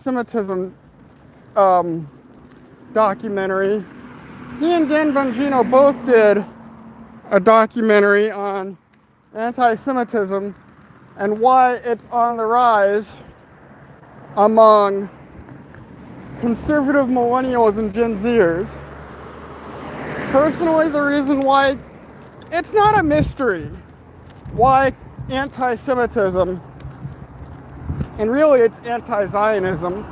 Semitism documentary. He and Dan Bongino both did a documentary on anti-Semitism and why it's on the rise among conservative millennials and Gen Zers. Personally, the reason why it's not a mystery why anti-Semitism, and really it's anti-Zionism,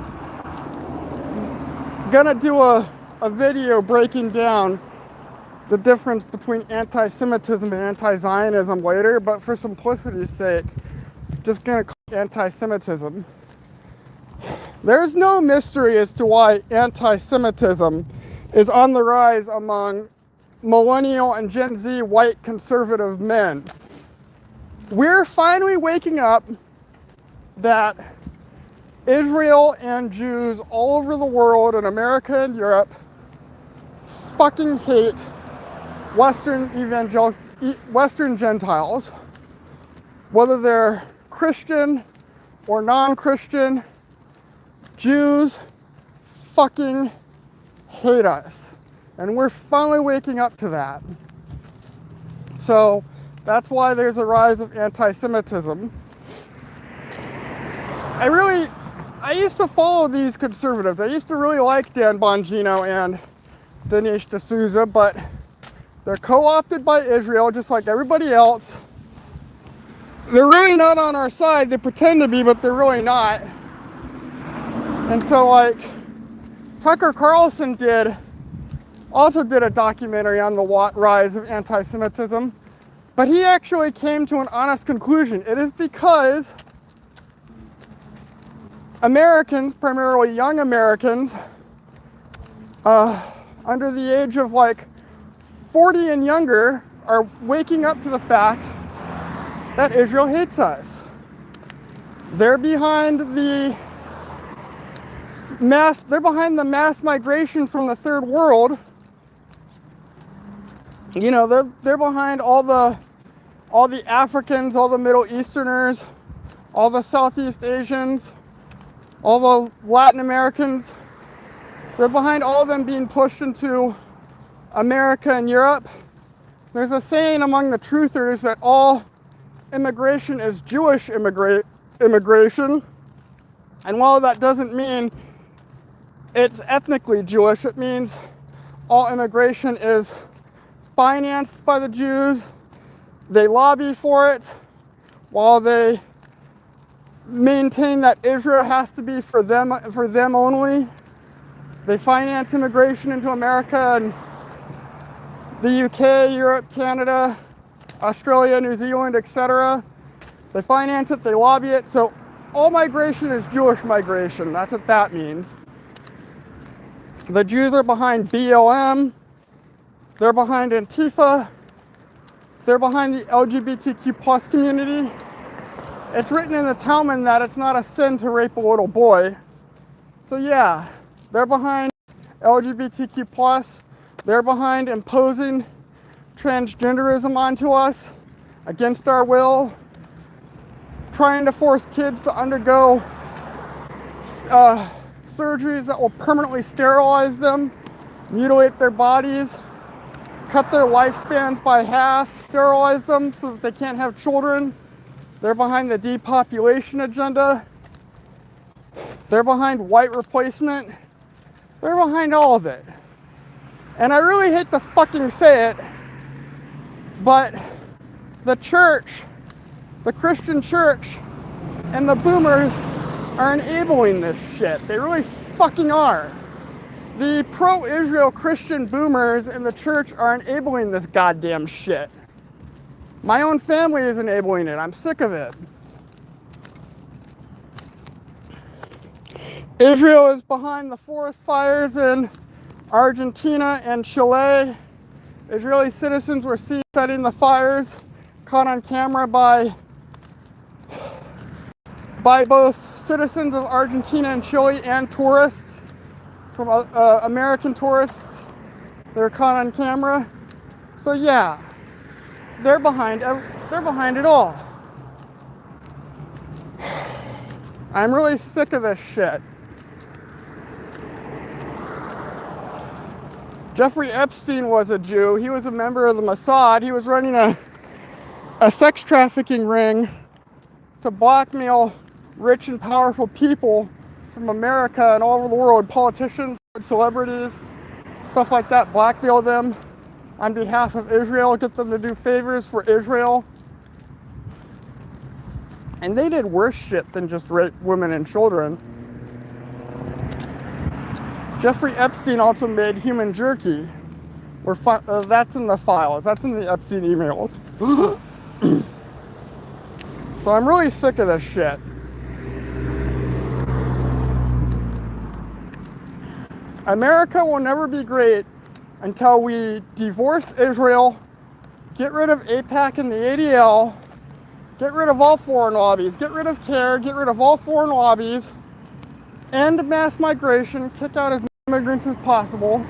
gonna do a video breaking down the difference between anti-Semitism and anti-Zionism later, but for simplicity's sake, just gonna call it anti-Semitism. There's no mystery as to why anti-Semitism is on the rise among millennial and Gen Z white conservative men. We're finally waking up that Israel and Jews all over the world, in America and Europe, fucking hate Western Gentiles, whether they're Christian or non-Christian. Jews fucking hate us, and we're finally waking up to that. So that's why there's a rise of anti-Semitism. I used to follow these conservatives. I used to really like Dan Bongino and Dinesh D'Souza, but they're co-opted by Israel just like everybody else. They're really not on our side. They pretend to be, but they're really not. And so, like, Tucker Carlson also did a documentary on the rise of anti-Semitism, but he actually came to an honest conclusion. It is because Americans, primarily young Americans, under the age of like 40 and younger, are waking up to the fact that Israel hates us. They're behind the mass migration from the third world. You know, they're behind all the Africans, all the Middle Easterners, all the Southeast Asians, all the Latin Americans. They're behind all of them being pushed into America and Europe. There's a saying among the truthers that all immigration is Jewish immigration. And while that doesn't mean it's ethnically Jewish, it means all immigration is financed by the Jews. They lobby for it while they maintain that Israel has to be for them only. They finance immigration into America and the UK, Europe, Canada, Australia, New Zealand, etc. They finance it, they lobby it, so all migration is Jewish migration. That's what that means. The Jews are behind BLM, they're behind Antifa, they're behind the LGBTQ plus community. It's written in the Talmud that it's not a sin to rape a little boy. So yeah, they're behind LGBTQ plus. They're behind imposing transgenderism onto us against our will, trying to force kids to undergo surgeries that will permanently sterilize them, mutilate their bodies, cut their lifespans by half, sterilize them so that they can't have children. They're behind the depopulation agenda. They're behind white replacement. They're behind all of it. And I really hate to fucking say it, but the church, the Christian church, and the boomers are enabling this shit. They really fucking are. The pro-Israel Christian boomers in the church are enabling this goddamn shit. My own family is enabling it. I'm sick of it. Israel is behind the forest fires in Argentina and Chile. Israeli citizens were seen setting the fires, caught on camera by both citizens of Argentina and Chile and tourists, from American tourists. They're caught on camera. So yeah, they're behind it all. I'm really sick of this shit. Jeffrey Epstein was a Jew. He was a member of the Mossad. He was running a sex trafficking ring to blackmail rich and powerful people from America and all over the world, politicians, celebrities, stuff like that, blackmail them on behalf of Israel, get them to do favors for Israel. And they did worse shit than just rape women and children. Jeffrey Epstein also made human jerky. That's in the files. That's in the Epstein emails. So I'm really sick of this shit. America will never be great until we divorce Israel, get rid of AIPAC and the ADL, get rid of all foreign lobbies, get rid of CARE, get rid of all foreign lobbies, end mass migration, kick out as many immigrants as possible.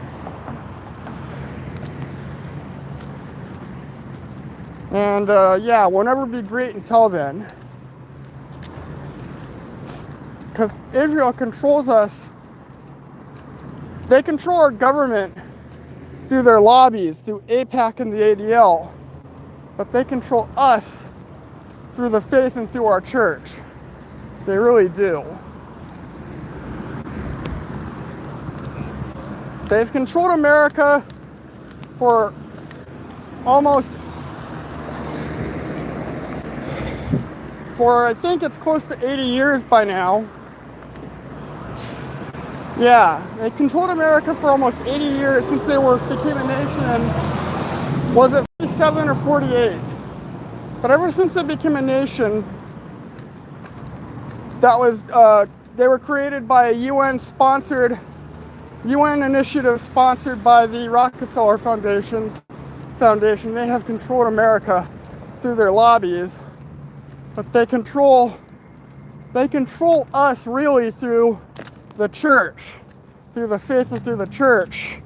And yeah, we'll never be great until then. Because Israel controls us. They control our government through their lobbies, through AIPAC and the ADL. But they control us through the faith and through our church. They really do. They've controlled America for I think it's close to 80 years by now. Yeah, they controlled America for almost 80 years since they became a nation in, was it 47 or 48? But ever since they became a nation, they were created by a UN initiative sponsored by the Rockefeller Foundation. They have controlled America through their lobbies, but they control us really through the church, through the faith and through the church.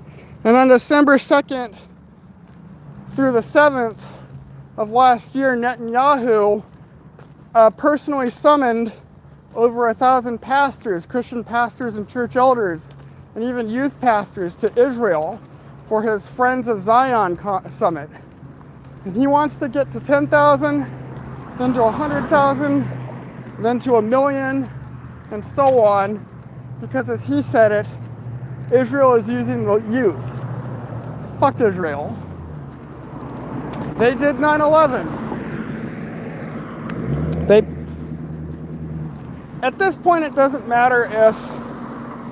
And on December 2nd through the 7th of last year, Netanyahu personally summoned over 1,000 pastors, Christian pastors and church elders, and even youth pastors to Israel for his Friends of Zion summit. And he wants to get to 10,000, then to 100,000, then to 1 million, and so on, because as he said it, Israel is using the youth. Fuck Israel. They did 9/11. At this point, it doesn't matter if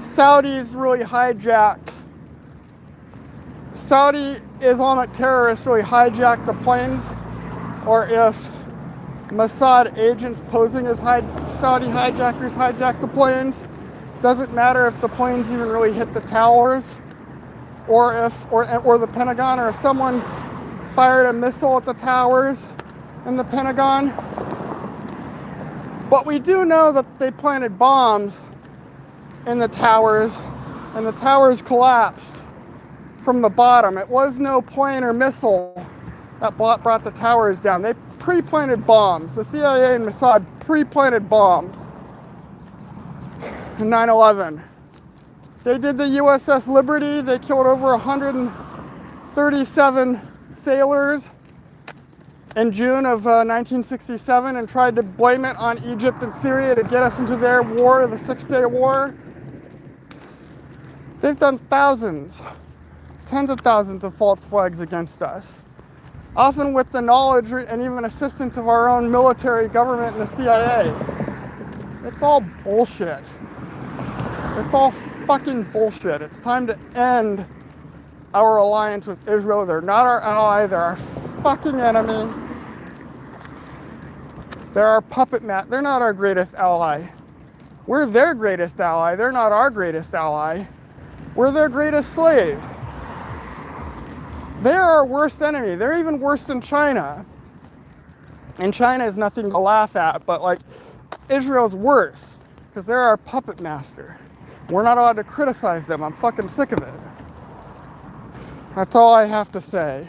Saudi Islamic terrorists really hijacked the planes, or if Mossad agents posing as Saudi hijackers hijacked the planes. Doesn't matter if the planes even really hit the towers, or the Pentagon, or if someone fired a missile at the towers in the Pentagon. But we do know that they planted bombs in the towers, and the towers collapsed from the bottom. It was no plane or missile that brought the towers down. They pre-planted bombs. The CIA and Mossad pre-planted bombs in 9/11. They did the USS Liberty. They killed over 137 sailors in June of 1967 and tried to blame it on Egypt and Syria to get us into their war, the 6-Day War. They've done thousands, tens of thousands of false flags against us, often with the knowledge and even assistance of our own military government and the CIA. It's all bullshit. It's all fucking bullshit. It's time to end our alliance with Israel. They're not our ally. They're our fucking enemy. They're our puppet mat. They're not our greatest ally. We're their greatest ally. They're not our greatest ally. We're their greatest slave. They're our worst enemy. They're even worse than China. And China is nothing to laugh at, but like Israel's worse because they're our puppet master. We're not allowed to criticize them. I'm fucking sick of it. That's all I have to say.